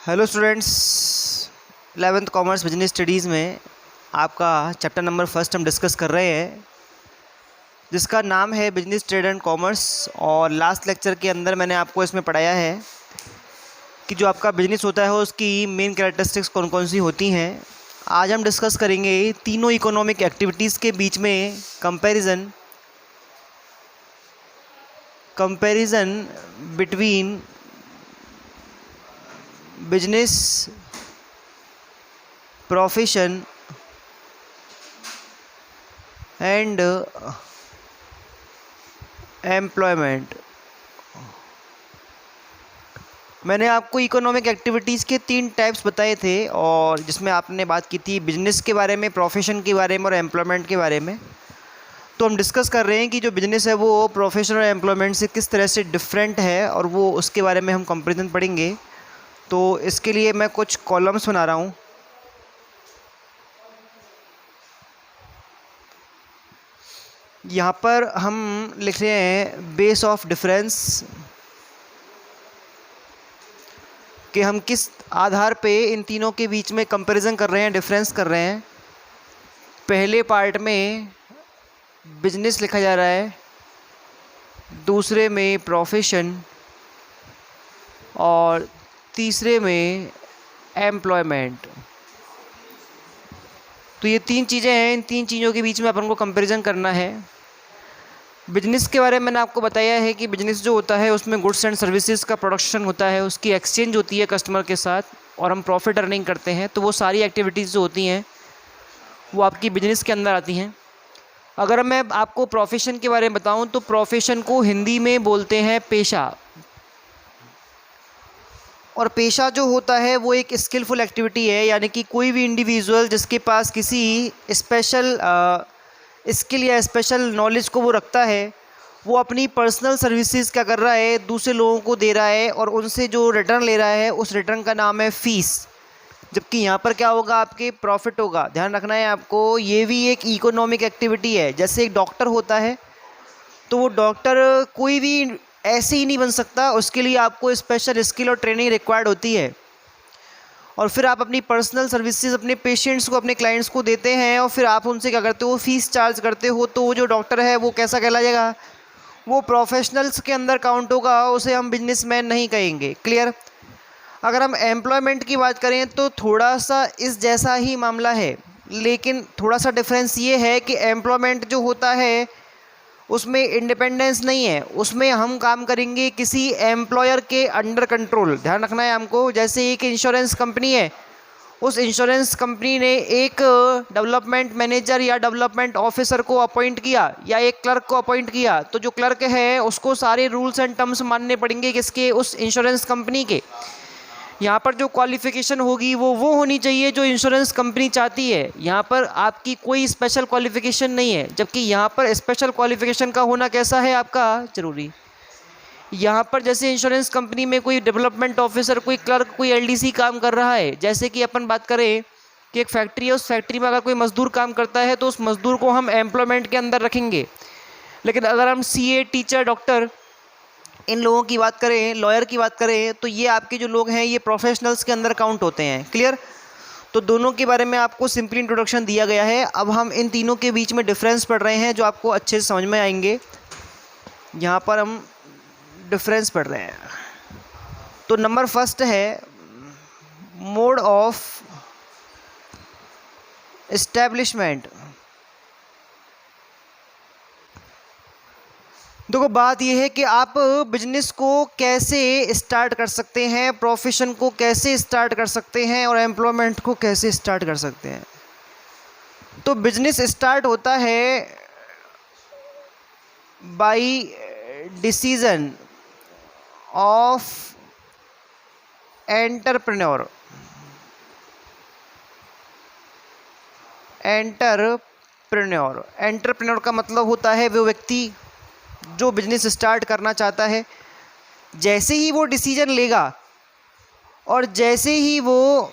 Hello students, 11th commerce business studies में आपका chapter number first हम डिस्कस कर रहे हैं, जिसका नाम है बिजनेस ट्रेड एंड कॉमर्स। और लास्ट लेक्चर के अंदर मैंने आपको इसमें पढ़ाया है कि जो आपका बिजनेस होता है उसकी मेन कैरेक्टरिस्टिक्स कौन कौन सी होती हैं। आज हम डिस्कस करेंगे तीनों इकोनॉमिक एक्टिविटीज़ के बीच में comparison between business, profession and employment. मैंने आपको इकोनॉमिक एक्टिविटीज़ के 3 टाइप्स बताए थे, और जिसमें आपने बात की थी बिजनेस के बारे में, प्रोफेशन के बारे में और एम्प्लॉयमेंट के बारे में। तो हम डिस्कस कर रहे हैं कि जो बिजनेस है वो प्रोफेशन और एम्प्लॉयमेंट से किस तरह से डिफरेंट है, और वो उसके बारे में हम कंपैरिजन पढ़ेंगे। तो इसके लिए मैं कुछ कॉलम्स बना रहा हूँ। यहाँ पर हम लिख रहे हैं बेस ऑफ डिफरेंस, कि हम किस आधार पे इन तीनों के बीच में कंपैरिजन कर रहे हैं, डिफरेंस कर रहे हैं। पहले पार्ट में बिजनेस लिखा जा रहा है, दूसरे में प्रोफेशन और तीसरे में एम्प्लॉयमेंट। तो ये 3 चीज़ें हैं, इन 3 चीज़ों के बीच में अपन को कंपैरिजन करना है। बिजनेस के बारे में मैंने आपको बताया है कि बिजनेस जो होता है उसमें गुड्स एंड सर्विसेज का प्रोडक्शन होता है, उसकी एक्सचेंज होती है कस्टमर के साथ, और हम प्रॉफिट अर्निंग करते हैं। तो वो सारी एक्टिविटीज़ जो होती हैं वो आपकी बिजनेस के अंदर आती हैं। अगर मैं आपको प्रोफेशन के बारे में बताऊं तो प्रोफेशन को हिंदी में बोलते हैं पेशा। और पेशा जो होता है वो एक स्किलफुल एक्टिविटी है, यानी कि कोई भी इंडिविजुअल जिसके पास किसी स्पेशल स्किल या स्पेशल नॉलेज को वो रखता है, वो अपनी पर्सनल सर्विसेज क्या कर रहा है, दूसरे लोगों को दे रहा है, और उनसे जो रिटर्न ले रहा है उस रिटर्न का नाम है फीस। जबकि यहाँ पर क्या होगा, आपके प्रॉफिट होगा। ध्यान रखना है आपको, ये भी एक इकोनॉमिक एक्टिविटी है। जैसे एक डॉक्टर होता है, तो वो डॉक्टर कोई भी ऐसे ही नहीं बन सकता, उसके लिए आपको स्पेशल स्किल और ट्रेनिंग रिक्वायर्ड होती है। और फिर आप अपनी पर्सनल सर्विसेज अपने पेशेंट्स को, अपने क्लाइंट्स को देते हैं, और फिर आप उनसे क्या करते हो, फीस चार्ज करते हो। तो वो जो डॉक्टर है वो कैसा कहलाएगा, वो प्रोफेशनल्स के अंदर काउंट होगा, उसे हम बिजनेसमैन नहीं कहेंगे। क्लियर। अगर हम एम्प्लॉयमेंट की बात करें तो थोड़ा सा इस जैसा ही मामला है, लेकिन थोड़ा सा डिफरेंस ये है कि एम्प्लॉयमेंट जो होता है उसमें इंडिपेंडेंस नहीं है, उसमें हम काम करेंगे किसी एम्प्लॉयर के अंडर कंट्रोल। ध्यान रखना है हमको। जैसे एक इंश्योरेंस कंपनी है, उस इंश्योरेंस कंपनी ने एक डेवलपमेंट मैनेजर या डेवलपमेंट ऑफिसर को अपॉइंट किया, या एक क्लर्क को अपॉइंट किया, तो जो क्लर्क है उसको सारे रूल्स एंड टर्म्स मानने पड़ेंगे, किसके, उस इंश्योरेंस कंपनी के। यहाँ पर जो क्वालिफ़िकेशन होगी वो होनी चाहिए जो इंश्योरेंस कंपनी चाहती है। यहाँ पर आपकी कोई स्पेशल क्वालिफ़िकेशन नहीं है, जबकि यहाँ पर स्पेशल क्वालिफ़िकेशन का होना कैसा है, आपका ज़रूरी। यहाँ पर जैसे इंश्योरेंस कंपनी में कोई डेवलपमेंट ऑफिसर, कोई क्लर्क, कोई एलडीसी काम कर रहा है। जैसे कि अपन बात करें कि एक फैक्ट्री है, उस फैक्ट्री में अगर कोई मजदूर काम करता है तो उस मजदूर को हम एम्प्लॉयमेंट के अंदर रखेंगे। लेकिन अगर हम सीए, टीचर, डॉक्टर, इन लोगों की बात करें, लॉयर की बात करें, तो ये आपके जो लोग हैं ये प्रोफेशनल्स के अंदर काउंट होते हैं। क्लियर। तो दोनों के बारे में आपको सिंपली इंट्रोडक्शन दिया गया है। अब हम इन तीनों के बीच में डिफरेंस पढ़ रहे हैं जो आपको अच्छे से समझ में आएंगे। यहाँ पर हम डिफरेंस पढ़ रहे हैं। तो नंबर फर्स्ट है मोड ऑफ एस्टेब्लिशमेंट। देखो, बात यह है कि आप बिजनेस को कैसे स्टार्ट कर सकते हैं, प्रोफेशन को कैसे स्टार्ट कर सकते हैं, और एम्प्लॉयमेंट को कैसे स्टार्ट कर सकते हैं। तो बिजनेस स्टार्ट होता है by decision of entrepreneur. Entrepreneur का मतलब होता है वो व्यक्ति जो बिजनेस स्टार्ट करना चाहता है। जैसे ही वो डिसीजन लेगा और जैसे ही वो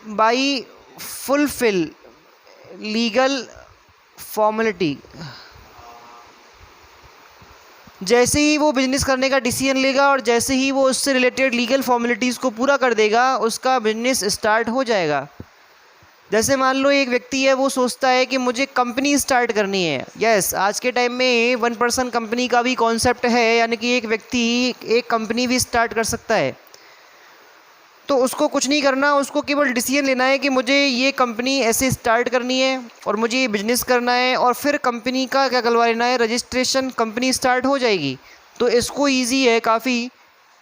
बाई फुलफिल लीगल फॉर्मेलिटी जैसे ही वो बिजनेस करने का डिसीजन लेगा और जैसे ही वो उससे रिलेटेड लीगल फॉर्मेलिटीज़ को पूरा कर देगा, उसका बिजनेस स्टार्ट हो जाएगा। जैसे मान लो एक व्यक्ति है, वो सोचता है कि मुझे कंपनी स्टार्ट करनी है। यस, आज के टाइम में 1% कंपनी का भी कॉन्सेप्ट है, यानी कि एक व्यक्ति एक कंपनी भी स्टार्ट कर सकता है। तो उसको कुछ नहीं करना, उसको केवल डिसीजन लेना है कि मुझे ये कंपनी ऐसे स्टार्ट करनी है और मुझे ये बिज़नेस करना है, और फिर कंपनी का क्या करवा लेना है, रजिस्ट्रेशन, कंपनी स्टार्ट हो जाएगी। तो इसको ईजी है काफ़ी,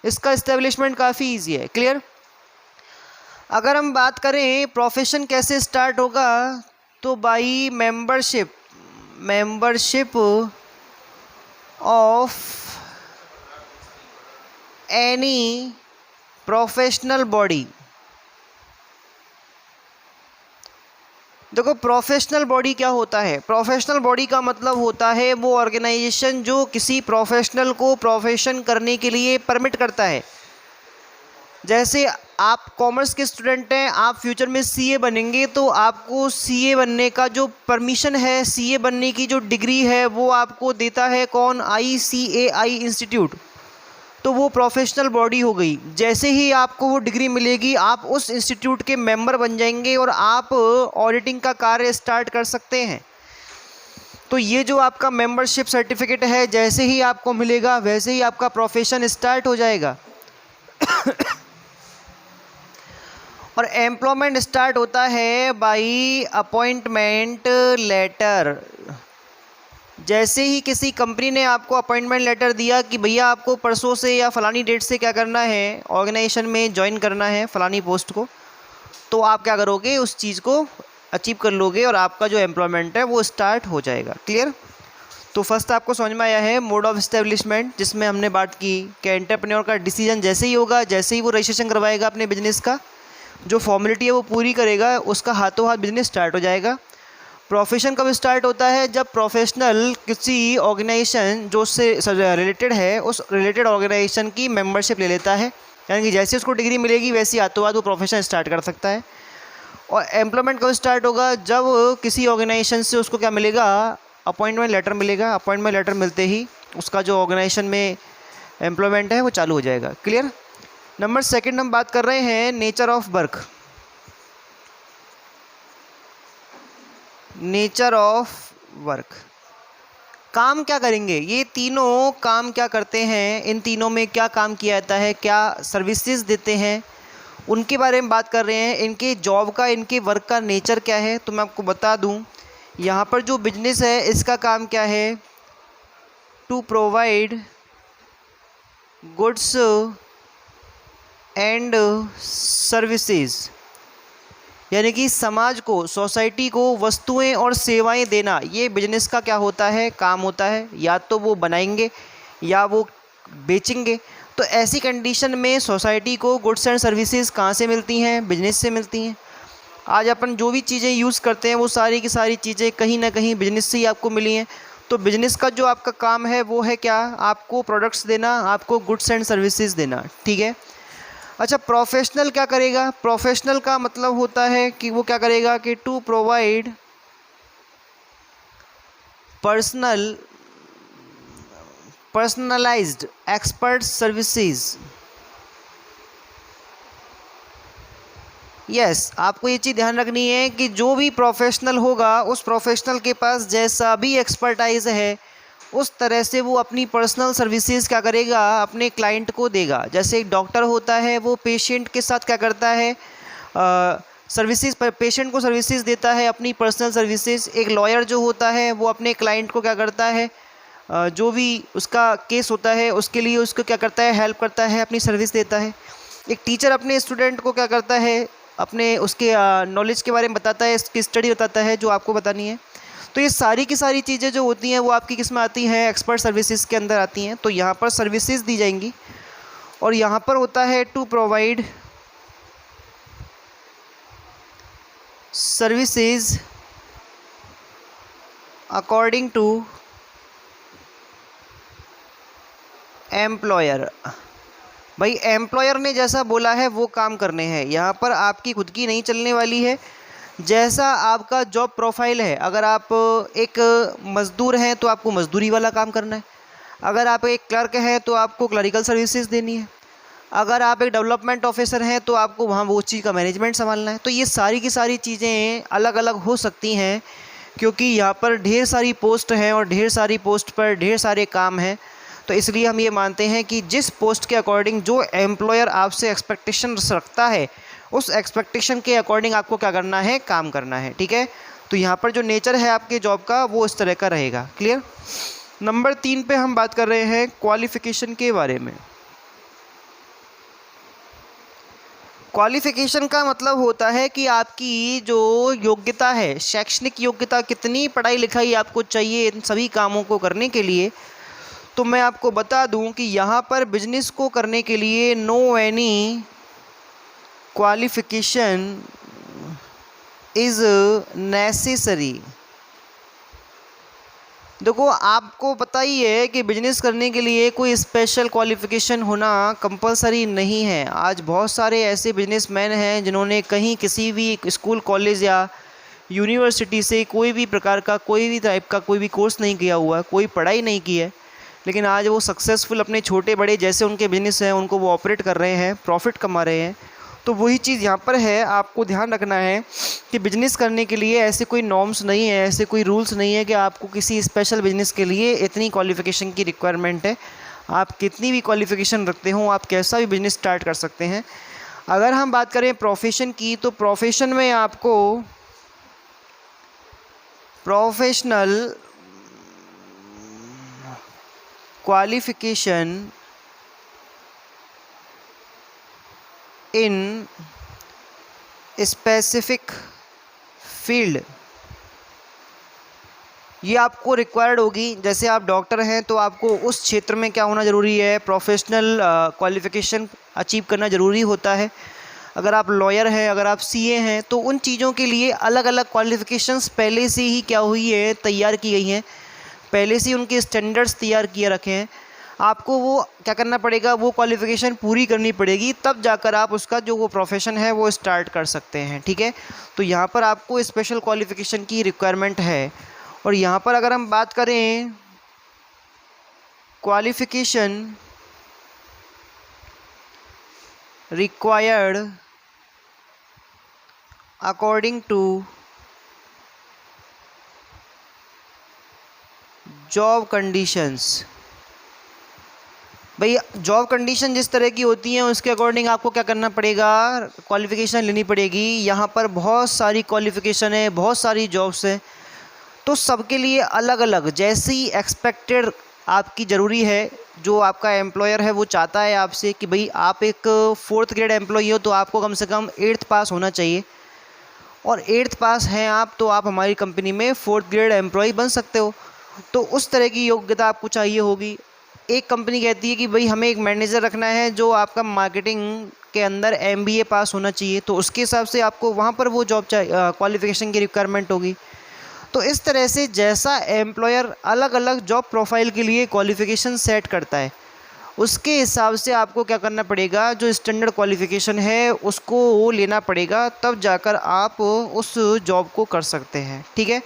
इसका इस्टेब्लिशमेंट काफ़ी ईजी है। क्लियर? अगर हम बात करें प्रोफेशन कैसे स्टार्ट होगा, तो by membership of any professional body. देखो, प्रोफेशनल बॉडी क्या होता है? प्रोफेशनल बॉडी का मतलब होता है वो ऑर्गेनाइजेशन जो किसी प्रोफेशनल को प्रोफेशन करने के लिए परमिट करता है। जैसे आप कॉमर्स के स्टूडेंट हैं, आप फ्यूचर में सीए बनेंगे, तो आपको सीए बनने का जो परमिशन है, सीए बनने की जो डिग्री है, वो आपको देता है कौन? ICAI institute. तो वो प्रोफेशनल बॉडी हो गई। जैसे ही आपको वो डिग्री मिलेगी, आप उस इंस्टीट्यूट के मेंबर बन जाएंगे और आप ऑडिटिंग का कार्य स्टार्ट कर सकते हैं। तो ये जो आपका मेंबरशिप सर्टिफिकेट है, जैसे ही आपको मिलेगा वैसे ही आपका प्रोफेशन स्टार्ट हो जाएगा। और एम्प्लॉयमेंट स्टार्ट होता है बाई अपॉइंटमेंट लेटर। जैसे ही किसी कंपनी ने आपको अपॉइंटमेंट लेटर दिया कि भैया आपको परसों से या फलानी डेट से क्या करना है, ऑर्गेनाइजेशन में ज्वाइन करना है फलानी पोस्ट को, तो आप क्या करोगे, उस चीज़ को अचीव कर लोगे और आपका जो एम्प्लॉयमेंट है वो स्टार्ट हो जाएगा। क्लियर? तो फर्स्ट आपको समझ में आया है मोड ऑफ एस्टेब्लिशमेंट, जिसमें हमने बात की कि एंटरप्रेन्योर का डिसीजन जैसे ही होगा, जैसे ही वो रजिस्ट्रेशन करवाएगा अपने बिजनेस का, जो फॉर्मेलिटी है वो पूरी करेगा, उसका हाथों हाथ बिजनेस स्टार्ट हो जाएगा। प्रोफेशन कब स्टार्ट होता है? जब प्रोफेशनल किसी ऑर्गेनाइजेशन जो उससे रिलेटेड है, उस रिलेटेड ऑर्गेनाइजेशन की मेंबरशिप ले लेता है, यानी कि जैसे उसको डिग्री मिलेगी वैसे हाथों हाथ वो प्रोफेशन स्टार्ट कर सकता है। और एम्प्लॉयमेंट कब स्टार्ट होगा? जब किसी ऑर्गेनाइजेशन से उसको क्या मिलेगा? अपॉइंटमेंट लेटर मिलेगा। अपॉइंटमेंट लेटर मिलते ही उसका जो ऑर्गेनाइजेशन में एम्प्लॉयमेंट है वो चालू हो जाएगा। क्लियर? नंबर सेकंड हम बात कर रहे हैं nature of work. Nature of work, काम क्या करेंगे, ये तीनों काम क्या करते हैं, इन तीनों में क्या काम किया जाता है, क्या सर्विसेज देते हैं, उनके बारे में बात कर रहे हैं। इनके जॉब का, इनके वर्क का नेचर क्या है। तो मैं आपको बता दूं, यहाँ पर जो बिजनेस है इसका काम क्या है? To provide goods and services, यानी कि समाज को, सोसाइटी को वस्तुएं और सेवाएं देना, ये बिजनेस का क्या होता है? काम होता है। या तो वो बनाएंगे या वो बेचेंगे। तो ऐसी कंडीशन में सोसाइटी को गुड्स एंड सर्विसेज कहाँ से मिलती हैं? बिजनेस से मिलती हैं। आज अपन जो भी चीज़ें यूज़ करते हैं वो सारी की सारी चीज़ें कहीं ना कहीं बिजनेस से ही आपको मिली हैं। तो बिजनेस का जो आपका काम है वो है क्या? आपको प्रोडक्ट्स देना, आपको गुड्स एंड सर्विसेज देना। ठीक है। अच्छा, प्रोफेशनल क्या करेगा? प्रोफेशनल का मतलब होता है कि वो क्या करेगा कि to provide personalised expert services. Yes, आपको ये चीज़ ध्यान रखनी है कि जो भी प्रोफेशनल होगा, उस प्रोफेशनल के पास जैसा भी एक्सपर्टाइज है, उस तरह से वो अपनी पर्सनल सर्विसेज क्या करेगा? अपने क्लाइंट को देगा। जैसे एक डॉक्टर होता है, वो पेशेंट के साथ क्या करता है? सर्विसेज, पेशेंट को सर्विसेज देता है, अपनी पर्सनल सर्विसेज। एक लॉयर जो होता है वो अपने क्लाइंट को क्या करता है? जो भी उसका केस होता है उसके लिए उसको क्या करता है? हेल्प करता है, अपनी सर्विस देता है। एक टीचर अपने स्टूडेंट को क्या करता है? अपने उसके नॉलेज के बारे में बताता है, उसकी स्टडी बताता है जो आपको बतानी है। तो ये सारी की सारी चीज़ें जो होती हैं वो आपकी किस में आती हैं? एक्सपर्ट सर्विसेज के अंदर आती हैं। तो यहाँ पर सर्विसेज दी जाएंगी और यहाँ पर होता है to provide services according to employer. भाई एम्प्लॉयर ने जैसा बोला है वो काम करने हैं। यहाँ पर आपकी खुद की नहीं चलने वाली है। जैसा आपका जॉब प्रोफाइल है, अगर आप एक मज़दूर हैं तो आपको मज़दूरी वाला काम करना है। अगर आप एक क्लर्क हैं तो आपको क्लरिकल सर्विसेज देनी है। अगर आप एक डेवलपमेंट ऑफिसर हैं तो आपको वहाँ वो चीज़ का मैनेजमेंट संभालना है। तो ये सारी की सारी चीज़ें अलग अलग हो सकती हैं, क्योंकि यहाँ पर ढेर सारी पोस्ट हैं और ढेर सारी पोस्ट पर ढेर सारे काम हैं। तो इसलिए हम ये मानते हैं कि जिस पोस्ट के अकॉर्डिंग जो एम्प्लॉयर आपसे एक्सपेक्टेशन रखता है, उस एक्सपेक्टेशन के अकॉर्डिंग आपको क्या करना है, काम करना है। ठीक है, तो यहाँ पर जो नेचर है आपके जॉब का वो इस तरह का रहेगा। क्लियर। नंबर 3 पे हम बात कर रहे हैं क्वालिफ़िकेशन के बारे में। क्वालिफ़िकेशन का मतलब होता है कि आपकी जो योग्यता है, शैक्षणिक योग्यता, कितनी पढ़ाई लिखाई आपको चाहिए इन सभी कामों को करने के लिए। तो मैं आपको बता दूं कि यहाँ पर बिजनेस को करने के लिए no any qualification is necessary. देखो, आपको पता ही है कि बिजनेस करने के लिए कोई स्पेशल क्वालिफ़िकेशन होना कंपलसरी नहीं है। आज बहुत सारे ऐसे बिजनेसमैन हैं जिन्होंने कहीं किसी भी स्कूल, कॉलेज या यूनिवर्सिटी से कोई भी प्रकार का, कोई भी टाइप का कोई भी कोर्स नहीं किया हुआ, कोई पढ़ाई नहीं की है, लेकिन आज वो सक्सेसफुल अपने छोटे बड़े जैसे उनके बिजनेस हैं उनको वो ऑपरेट कर रहे हैं, प्रॉफिट कमा रहे हैं। तो वही चीज़ यहाँ पर है, आपको ध्यान रखना है कि बिजनेस करने के लिए ऐसे कोई नॉर्म्स नहीं है, ऐसे कोई रूल्स नहीं है कि आपको किसी स्पेशल बिजनेस के लिए इतनी क्वालिफ़िकेशन की रिक्वायरमेंट है। आप कितनी भी क्वालिफ़िकेशन रखते हो, आप कैसा भी बिजनेस स्टार्ट कर सकते हैं। अगर हम बात करें प्रोफेशन की, तो प्रोफेशन में आपको professional qualification in specific field ये आपको रिक्वायर्ड होगी। जैसे आप डॉक्टर हैं तो आपको उस क्षेत्र में क्या होना ज़रूरी है, प्रोफेशनल क्वालिफ़िकेशन अचीव करना ज़रूरी होता है। अगर आप लॉयर हैं, अगर आप सीए हैं, तो उन चीज़ों के लिए अलग अलग क्वालिफ़िकेशंस पहले से ही क्या हुई है, तैयार की गई हैं, पहले से ही उनके स्टैंडर्ड्स तैयार किए रखे हैं। आपको वो क्या करना पड़ेगा, वो क्वालिफ़िकेशन पूरी करनी पड़ेगी, तब जाकर आप उसका जो वो प्रोफेशन है वो स्टार्ट कर सकते हैं। ठीक है, तो यहाँ पर आपको स्पेशल क्वालिफ़िकेशन की रिक्वायरमेंट है। और यहाँ पर अगर हम बात करें qualification required according to job conditions, भाई जॉब कंडीशन जिस तरह की होती हैं उसके अकॉर्डिंग आपको क्या करना पड़ेगा, क्वालिफ़िकेशन लेनी पड़ेगी। यहाँ पर बहुत सारी क्वालिफ़िकेशन है, बहुत सारी जॉब्स हैं, तो सबके लिए अलग अलग जैसी एक्सपेक्टेड आपकी ज़रूरी है। जो आपका एम्प्लॉयर है वो चाहता है आपसे कि भाई आप एक 4th ग्रेड एम्प्लॉई हो तो आपको कम से कम 8th पास होना चाहिए, और 8th पास हैं आप तो आप हमारी कंपनी में 4th ग्रेड एम्प्लॉय बन सकते हो। तो उस तरह की योग्यता आपको चाहिए होगी। एक कंपनी कहती है कि भाई हमें एक मैनेजर रखना है जो आपका मार्केटिंग के अंदर MBA पास होना चाहिए, तो उसके हिसाब से आपको वहाँ पर वो जॉब क्वालिफ़िकेशन की रिक्वायरमेंट होगी। तो इस तरह से जैसा एम्प्लॉयर अलग अलग जॉब प्रोफाइल के लिए क्वालिफ़िकेशन सेट करता है, उसके हिसाब से आपको क्या करना पड़ेगा, जो स्टैंडर्ड क्वालिफ़िकेशन है उसको वो लेना पड़ेगा, तब जाकर आप उस जॉब को कर सकते हैं। ठीक है,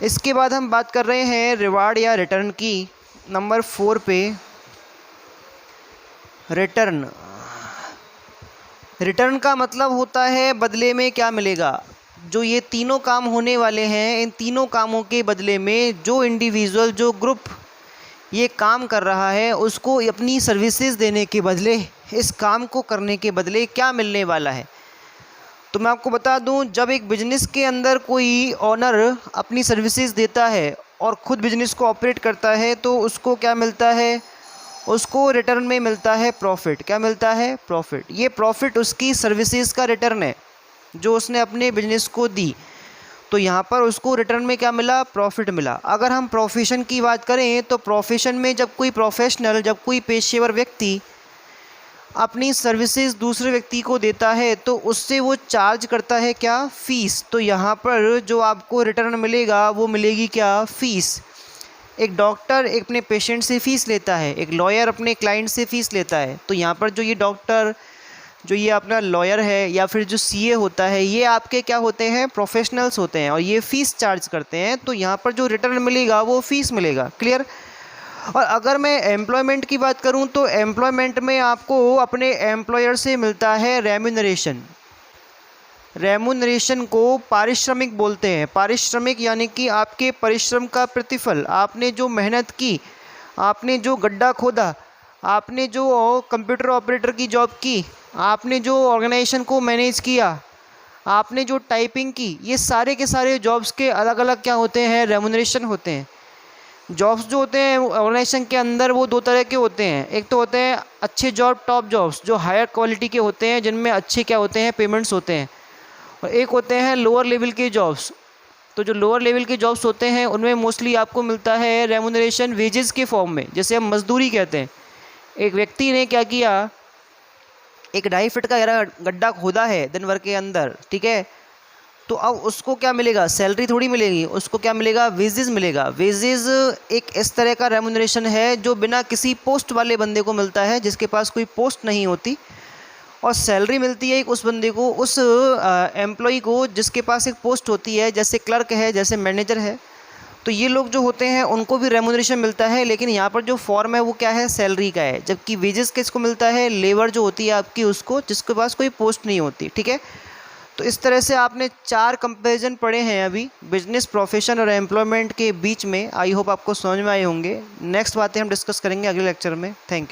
इसके बाद हम बात कर रहे हैं रिवार्ड या रिटर्न की। नंबर 4 पे रिटर्न। रिटर्न का मतलब होता है बदले में क्या मिलेगा। जो ये तीनों काम होने वाले हैं, इन तीनों कामों के बदले में जो इंडिविजुअल, जो ग्रुप ये काम कर रहा है, उसको अपनी सर्विसेज देने के बदले, इस काम को करने के बदले क्या मिलने वाला है। तो मैं आपको बता दूं, जब एक बिज़नेस के अंदर कोई ऑनर अपनी सर्विसेज देता है और ख़ुद बिज़नेस को ऑपरेट करता है, तो उसको क्या मिलता है, उसको रिटर्न में मिलता है प्रॉफिट। क्या मिलता है, प्रॉफिट। ये प्रॉफिट उसकी सर्विसेज का रिटर्न है जो उसने अपने बिजनेस को दी। तो यहाँ पर उसको रिटर्न में क्या मिला, प्रॉफिट मिला। अगर हम प्रोफेशन की बात करें तो प्रोफेशन में जब कोई प्रोफेशनल, जब कोई पेशेवर व्यक्ति अपनी सर्विसेज दूसरे व्यक्ति को देता है तो उससे वो चार्ज करता है क्या, फ़ीस। तो यहाँ पर जो आपको रिटर्न मिलेगा वो मिलेगी क्या, फ़ीस। एक डॉक्टर एक अपने पेशेंट से फ़ीस लेता है, एक लॉयर अपने क्लाइंट से फ़ीस लेता है। तो यहाँ पर जो ये डॉक्टर, जो ये अपना लॉयर है या फिर जो सीए होता है, ये आपके क्या होते हैं, प्रोफेशनल्स होते हैं और ये फ़ीस चार्ज करते हैं। तो यहाँ पर जो रिटर्न मिलेगा वो फ़ीस मिलेगा। क्लियर। और अगर मैं एम्प्लॉयमेंट की बात करूं तो एम्प्लॉयमेंट में आपको अपने एम्प्लॉयर से मिलता है रेम्यूनरेशन। रेम्यूनरेशन को पारिश्रमिक बोलते हैं। पारिश्रमिक यानी कि आपके परिश्रम का प्रतिफल, आपने जो मेहनत की, आपने जो गड्ढा खोदा, आपने जो कंप्यूटर ऑपरेटर की जॉब की, आपने जो ऑर्गेनाइजेशन को मैनेज किया, आपने जो टाइपिंग की, ये सारे के सारे जॉब्स के अलग अलग क्या होते हैं, रेम्यूनरेशन होते हैं। जॉब्स जो होते हैं ऑर्गेनाइजेशन के अंदर वो दो तरह के होते हैं। एक तो होते हैं अच्छे जॉब, टॉप जॉब्स जो हायर क्वालिटी के होते हैं, जिनमें अच्छे क्या होते हैं, पेमेंट्स होते हैं। और एक होते हैं लोअर लेवल के जॉब्स। तो जो लोअर लेवल के जॉब्स होते हैं उनमें मोस्टली आपको मिलता है रेम्यूनरेशन वेजेस के फॉर्म में, जैसे हम मजदूरी कहते हैं। एक व्यक्ति ने क्या किया, एक 2.5 फीट का गड्ढा खोदा है दिन भर के अंदर, ठीक है, तो अब उसको क्या मिलेगा, सैलरी थोड़ी मिलेगी, उसको क्या मिलेगा, वेजेस मिलेगा। वेजेस एक इस तरह का रेम्यूनरेशन है जो बिना किसी पोस्ट वाले बंदे को मिलता है, जिसके पास कोई पोस्ट नहीं होती, और सैलरी मिलती है एक उस बंदे को, उस एम्प्लॉय को जिसके पास एक पोस्ट होती है, जैसे क्लर्क है, जैसे मैनेजर है। तो ये लोग जो होते हैं उनको भी रेम्यूनरेशन मिलता है, लेकिन यहाँ पर जो फॉर्म है वो क्या है, सैलरी का है। जबकि वेजेस किसको मिलता है, लेबर जो होती है आपकी उसको, जिसके पास कोई पोस्ट नहीं होती, ठीक है। तो इस तरह से आपने 4 कंपैरिजन पढ़े हैं अभी बिजनेस, प्रोफेशन और एम्प्लॉयमेंट के बीच में। आई होप आपको समझ में आए होंगे। नेक्स्ट बातें हम डिस्कस करेंगे अगले लेक्चर में। Thank you.